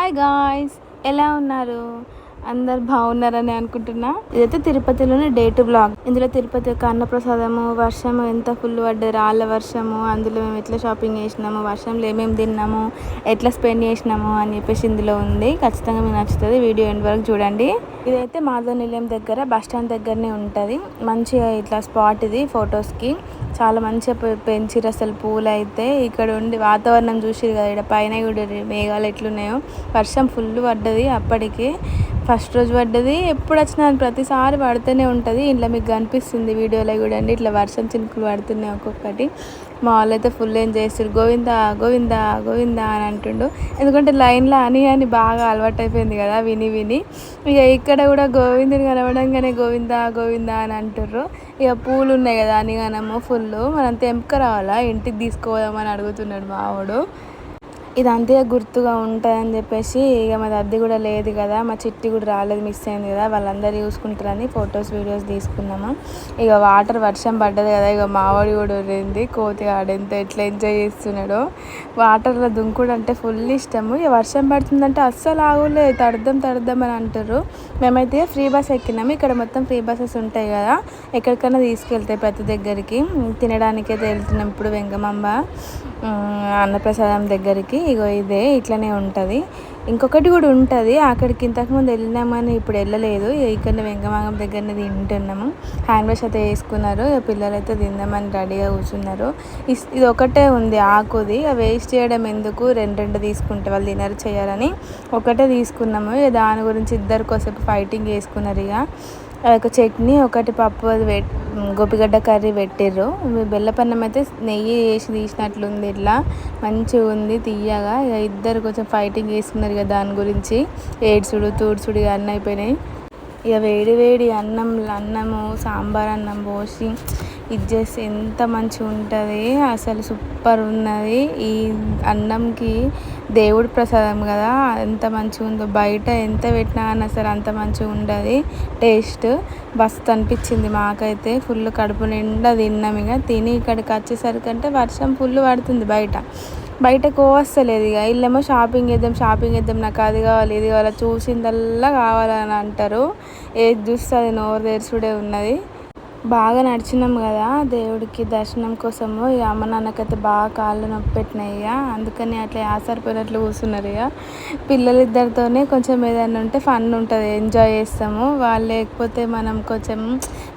Hi guys, ఎలా ఉన్నారు? అందరు బాగున్నారని అనుకుంటున్నా. ఇదైతే తిరుపతిలోని డే 2 బ్లాగ్. ఇందులో తిరుపతి యొక్క అన్నప్రసాదము, వర్షము ఎంత ఫుల్ పడ్డది, రాళ్ళ వర్షము, అందులో మేము ఎట్లా షాపింగ్ చేసినాము, వర్షంలో ఏమేమి తిన్నాము, ఎట్లా స్పెండ్ చేసినాము అని చెప్పేసి ఇందులో ఉంది. ఖచ్చితంగా మీకు నచ్చుతుంది, వీడియో ఎండ్ వరకు చూడండి. ఇదైతే మాధవ నిలయం దగ్గర బస్ స్టాండ్ దగ్గరనే ఉంటుంది. మంచిగా ఇట్లా స్పాట్ ఇది ఫొటోస్కి. చాలా మంచిగా పెంచిరు అసలు పూలు అయితే. ఇక్కడ ఉండి వాతావరణం చూసిరు కదా, ఇక్కడ పైన కూడా మేఘాలు ఎట్లున్నాయో. వర్షం ఫుల్ పడ్డది అప్పటికి. ఫస్ట్ రోజు పడ్డది, ఎప్పుడు వచ్చినా ప్రతిసారి పడుతూనే ఉంటుంది. ఇంట్లో మీకు కనిపిస్తుంది వీడియోలో చూడండి, ఇట్లా వర్షం చినుకులు పడుతున్నాయి ఒక్కొక్కటి. మా వాళ్ళు అయితే ఫుల్ ఎంజాయ్ చేస్తారు. గోవిందా గోవిందా గోవిందా అని అంటుండు. ఎందుకంటే లైన్లో అని బాగా అలవాటు అయిపోయింది కదా విని విని. ఇక ఇక్కడ కూడా గోవిందుని కనబడంగానే గోవిందా గోవిందా అని అంటుర్రు. ఇక పూలు ఉన్నాయి కదా అనిగనము ఫుల్, మనం తెంపుక రావాలా, ఇంటికి తీసుకోదామని అడుగుతున్నాడు మావాడు. ఇది అంతే గుర్తుగా ఉంటుందని చెప్పేసి, ఇక మాది అద్దె కూడా లేదు కదా, మా చిట్టి కూడా రాలేదు, మిస్ అయింది కదా, వాళ్ళందరూ చూసుకుంటారని ఫొటోస్ వీడియోస్ తీసుకున్నాము. ఇక వర్షం పడ్డది కదా, ఇక మావాడి కూడా ఉరింది. కోతి ఆడెంత ఎట్లా ఎంజాయ్ చేస్తున్నాడో. వాటర్లో దుంకుడు అంటే ఫుల్ ఇష్టము. ఇక వర్షం పడుతుందంటే అస్సలు ఆగులేదు, తడుద్దాం అని అంటారు. మేమైతే ఫ్రీ బస్ ఎక్కినాము. ఇక్కడ మొత్తం ఫ్రీ బస్సెస్ ఉంటాయి కదా, ఎక్కడికైనా తీసుకెళ్తాయి ప్రతి దగ్గరికి. తినడానికైతే వెళ్తున్నాం ఇప్పుడు వెంగమాంబ అన్నప్రసాదం దగ్గరికి. ఇగో ఇదే ఇట్లనే ఉంటుంది. ఇంకొకటి కూడా ఉంటుంది, అక్కడికి ఇంతకుముందు వెళ్ళినామని ఇప్పుడు వెళ్ళలేదు. ఇక్కడ వెంగమాంగం దగ్గరనే తింటున్నాము. హ్యాండ్ వాష్ అయితే వేసుకున్నారు, పిల్లలు అయితే తిందామని రెడీగా కూర్చున్నారు. ఇది ఒకటే ఉంది ఆకుది, వేస్ట్ చేయడం ఎందుకు, రెండు తీసుకుంటే వాళ్ళు తినరు చేయాలని ఒకటే తీసుకున్నాము. దాని గురించి ఇద్దరు కోసేపు ఫైటింగ్ చేసుకున్నారు. ఇక ఒక చట్నీ, ఒకటి పప్పు, అది గోపిగడ్డ కర్రీ పెట్టిర్రు. బెల్లపన్నం అయితే నెయ్యి వేసి తీసినట్లుంది, ఇట్లా మంచిగా ఉంది తీయగా. ఇక ఇద్దరు కొంచెం ఫైటింగ్ చేసుకున్నారు ఇక దాని గురించి. ఏడ్చుడు తూడ్చుడు ఇక అన్నీ అయిపోయినాయి. ఇక వేడి అన్నము సాంబార్ అన్నం పోసి ఇది చేస్తే ఎంత మంచిగా ఉంటుంది అసలు, సూపర్ ఉన్నది. ఈ అన్నంకి దేవుడి ప్రసాదం కదా, ఎంత మంచిగా ఉందో. బయట ఎంత పెట్టినా కానీ అసలు అంత మంచిగా ఉండదు టేస్ట్. మస్తు అనిపించింది మాకైతే. ఫుల్ కడుపు నిండా తిన్నాం. ఇక తిని ఇక్కడికి వచ్చేసరికి అంటే వర్షం ఫుల్ పడుతుంది బయటకు వస్తలేదు. ఇక వీళ్ళేమో షాపింగ్ చేద్దాం, నాకు అది కావాలి ఇది కావాలి, చూసిందల్లా కావాలని అంటారు. ఏది చూస్తే అది నోరు తెరుచుడే ఉన్నది. బాగా నడిచినాం కదా దేవుడికి దర్శనం కోసము. ఇక అమ్మ నాన్నకైతే బాగా కాళ్ళు నొప్పి పెట్టినాయి. ఇక అందుకని అట్లా ఆసరిపోయినట్లు కూర్చున్నారు. ఇక పిల్లలిద్దరితోనే కొంచెం ఏదైనా ఉంటే ఫన్ ఉంటుంది, ఎంజాయ్ చేస్తాము. వాళ్ళు లేకపోతే మనం కొంచెం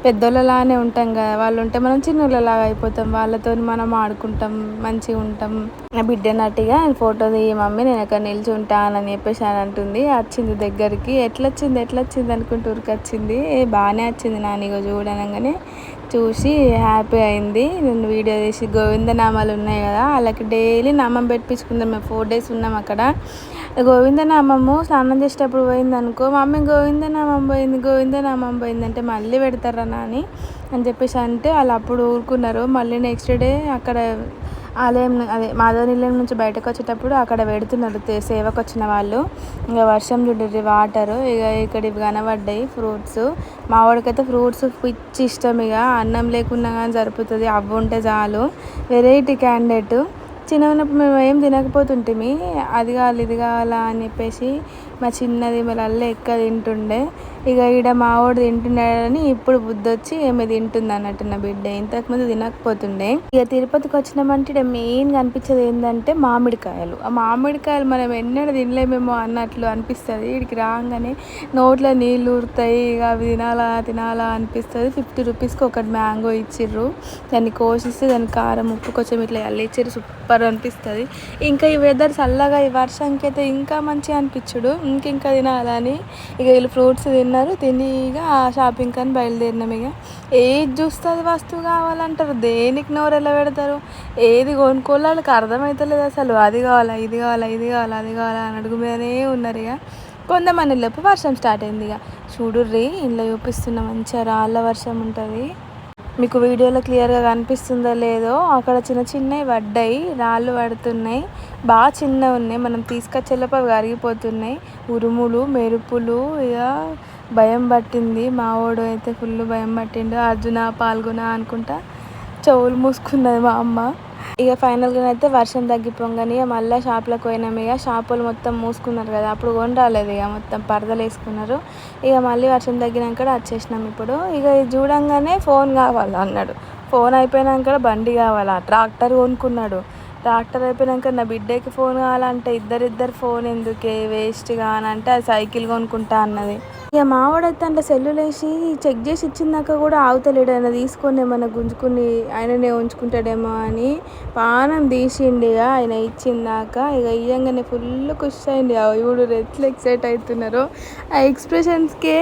పెద్దోళ్ళలానే ఉంటాం కదా, వాళ్ళు ఉంటే మనం చిన్నోళ్ళలాగా అయిపోతాం. వాళ్ళతో మనం ఆడుకుంటాం, మంచిగా ఉంటాం. నా బిడ్డ నట్టుగా ఫోటో తీయ మమ్మీ, నేను అక్కడ నిల్చుంటానని చెప్పేసి అని అంటుంది. వచ్చింది దగ్గరికి, ఎట్లా వచ్చింది అనుకుంటూ వచ్చింది. బాగానే వచ్చింది నానిగో చూడనగానే చూసి హ్యాపీ అయింది. నేను వీడియో తీసి గోవిందనామాలు ఉన్నాయి కదా, వాళ్ళకి డైలీ నామం పెట్టించుకుందాం. మేము 4 days ఉన్నాం అక్కడ. గోవిందనామము స్నానం చేసేటప్పుడు పోయింది అనుకో, మమ్మీ గోవిందనామం పోయింది అంటే మళ్ళీ పెడతారా నాని అని చెప్పేసి అంటే వాళ్ళు అప్పుడు ఊరుకున్నారు. మళ్ళీ నెక్స్ట్ డే అక్కడ ఆలయం అదే మాధవ నిలయం నుంచి బయటకు వచ్చేటప్పుడు అక్కడ పెడుతున్నారు సేవకు వచ్చిన వాళ్ళు. ఇక వర్షం చూడండి, వాటరు. ఇక ఇక్కడ ఇవి కనబడ్డాయి ఫ్రూట్స్. మా వాడికైతే ఫ్రూట్స్ పిచ్చి ఇష్టం. ఇక అన్నం లేకున్నా కానీ సరిపోతుంది, అవి ఉంటే చాలు. Variety candidate. చిన్న ఉన్నప్పుడు మేము ఏం తినకపోతుంటిమి, అది కావాలి ఇది కావాలా అని చెప్పేసి. మా చిన్నది మళ్ళీ ఎక్క తింటుండే. ఇక ఈడ మావాడు తింటున్నాడని ఇప్పుడు బుద్ధి వచ్చి ఏమి తింటుంది అన్నట్టు నా బిడ్డ. ఇంతకుముందు తినకపోతుండే. ఇక తిరుపతికి వచ్చినామంటే ఇక్కడ మెయిన్గా అనిపించేది ఏంటంటే మామిడికాయలు. ఆ మామిడికాయలు మనం ఎన్నడూ తినలేమేమో అన్నట్లు అనిపిస్తుంది. వీడికి రాగానే నోట్లో నీళ్ళు ఊరుతాయి. ఇక అవి తినాలా అనిపిస్తుంది. 50 రూపీస్కి ఒకటి మ్యాంగో ఇచ్చిర్రు. దాన్ని కోసిస్తే దాని కారం ఉప్పు కొంచెం ఇట్లా ఇచ్చిర్రు. సూపర్ అనిపిస్తుంది. ఇంకా ఈ వెదర్ చల్లగా ఈ వర్షంకి అయితే ఇంకా మంచిగా అనిపించుడు, ఇంకా తినాలని. ఇక వీళ్ళు ఫ్రూట్స్ తిని ఇక షాపింగ్ అని బయలుదేరినాం. ఇక ఏది చూస్తే అది వస్తువు కావాలంటారు, దేనికి నోరు ఎలా పెడతారు, ఏది కొనుక్కోవాలి వాళ్ళకి అర్థమవుతలేదు అసలు. అది కావాలా ఇది కావాలా అది కావాలా అని అడుగు మీదనే ఉన్నారు. ఇక కొంతమంది లోపు వర్షం స్టార్ట్ అయింది. ఇక చూడుర్రి, ఇంట్లో చూపిస్తున్న మంచిగా రాళ్ళ వర్షం ఉంటుంది. మీకు వీడియోలో క్లియర్గా కనిపిస్తుందో లేదో, అక్కడ చిన్నవి పడ్డాయి, రాళ్ళు పడుతున్నాయి, బాగా చిన్నవి ఉన్నాయి. మనం తీసుకొచ్చేలోపు అవి కరిగిపోతున్నాయి. ఉరుములు మెరుపులు. ఇక భయం పట్టింది. మావాడు అయితే ఫుల్ భయం పట్టిండు. అర్జున పాల్గొన అనుకుంటా చెవులు మూసుకున్నది మా అమ్మ. ఇక ఫైనల్గా అయితే వర్షం తగ్గిపోగానే మళ్ళీ షాప్లోకి పోయినాము. ఇక షాపులు మొత్తం మూసుకున్నారు కదా, అప్పుడు కొని రాలేదు. ఇక మొత్తం పరదలు వేసుకున్నారు. ఇక మళ్ళీ వర్షం తగ్గినాక వచ్చేసినాం. ఇప్పుడు ఇక ఇది చూడంగానే ఫోన్ కావాలి అన్నాడు. ఫోన్ అయిపోయినాక బండి కావాలా, ట్రాక్టర్ కొనుక్కున్నాడు. ట్రాక్టర్ అయిపోయినాక నా బిడ్డకి ఫోన్ కావాలంటే ఇద్దరిద్దరు ఫోన్ ఎందుకే వేస్ట్గా అని అంటే అది సైకిల్ కొనుక్కుంటా అన్నది. ఇక మావాడైతే అంటే సెల్లులేసి చెక్ చేసి ఇచ్చిందాక కూడా ఆగుతలేడు. ఆయన తీసుకొని ఏమన్నా గుంజుకుని ఆయననే ఉంచుకుంటాడేమో అని పానం తీసిండి. ఆయన ఇచ్చిందాక ఇక ఇయ్యంగానే ఫుల్ ఖుషి అయింది. ఇవుడు ఎట్లా ఎక్సైట్ అవుతున్నారో ఆ ఎక్స్ప్రెషన్స్కే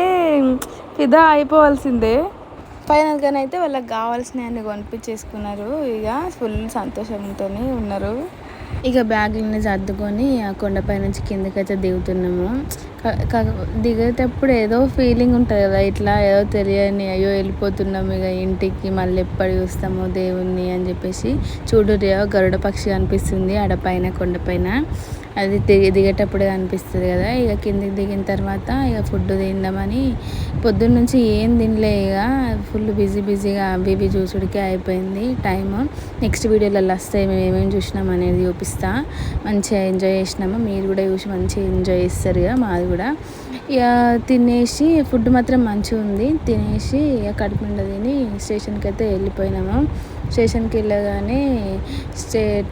ఫిదా అయిపోవాల్సిందే. ఫైనల్గానైతే వాళ్ళకి కావాల్సినవన్నీ కొనిపించేసుకున్నారు. ఇక ఫుల్ సంతోషంతో ఉన్నారు. ఇక బ్యాగులని సర్దుకొని ఆ కొండపై నుంచి కిందకైతే దిగుతున్నాము. దిగేటప్పుడు ఏదో ఫీలింగ్ ఉంటుంది కదా, ఇట్లా ఏదో తెలియని అయ్యో వెళ్ళిపోతున్నాము ఇక ఇంటికి, మళ్ళీ ఎప్పుడు చూస్తామో దేవుణ్ణి అని చెప్పేసి. చూడు గరుడ పక్షి అనిపిస్తుంది ఆడ పైన కొండపైన, అది దిగేటప్పుడే అనిపిస్తుంది కదా. ఇక కిందికి దిగిన తర్వాత ఇక ఫుడ్ తిందామని పొద్దున్న నుంచి ఏం తినలే. ఇక ఫుల్ బిజీగా అవి చూసుడికే అయిపోయింది టైము. నెక్స్ట్ వీడియోలలో వస్తాయి మేము ఏమేమి చూసినాం అనేది చూపిస్తా. మంచిగా ఎంజాయ్ చేసినాము, మీరు కూడా చూసి మంచిగా ఎంజాయ్ చేస్తారు. ఇక మాది కూడా ఇక తినేసి ఫుడ్ మాత్రం మంచిగా ఉంది. తినేసి ఇక కడుపు నిండా తిని స్టేషన్కి అయితే వెళ్ళిపోయినాము. స్టేషన్కి వెళ్ళగానే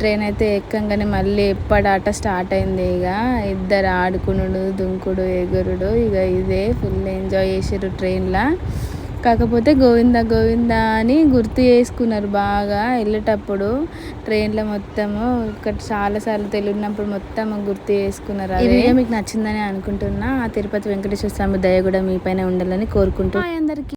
ట్రైన్ అయితే ఎక్కంగానే మళ్ళీ ఎప్పటి స్టార్ట్ అయింది. ఇక ఇద్దరు ఆడుకునుడు, దుంకుడు, ఎగురుడు, ఇక ఇదే ఫుల్ ఎంజాయ్ చేసారు ట్రైన్లో. కాకపోతే గోవిందా అని గుర్తు చేసుకున్నారు బాగా వెళ్ళేటప్పుడు. ట్రైన్లో మొత్తము ఇక్కడ చాలాసార్లు తెలియనప్పుడు మొత్తం గుర్తు చేసుకున్నారు. ఈ వీడియో మీకు నచ్చిందని అనుకుంటున్నా. తిరుపతి వెంకటేశ్వర స్వామి దయ కూడా మీ పైన ఉండాలని కోరుకుంటున్నా. అందరికీ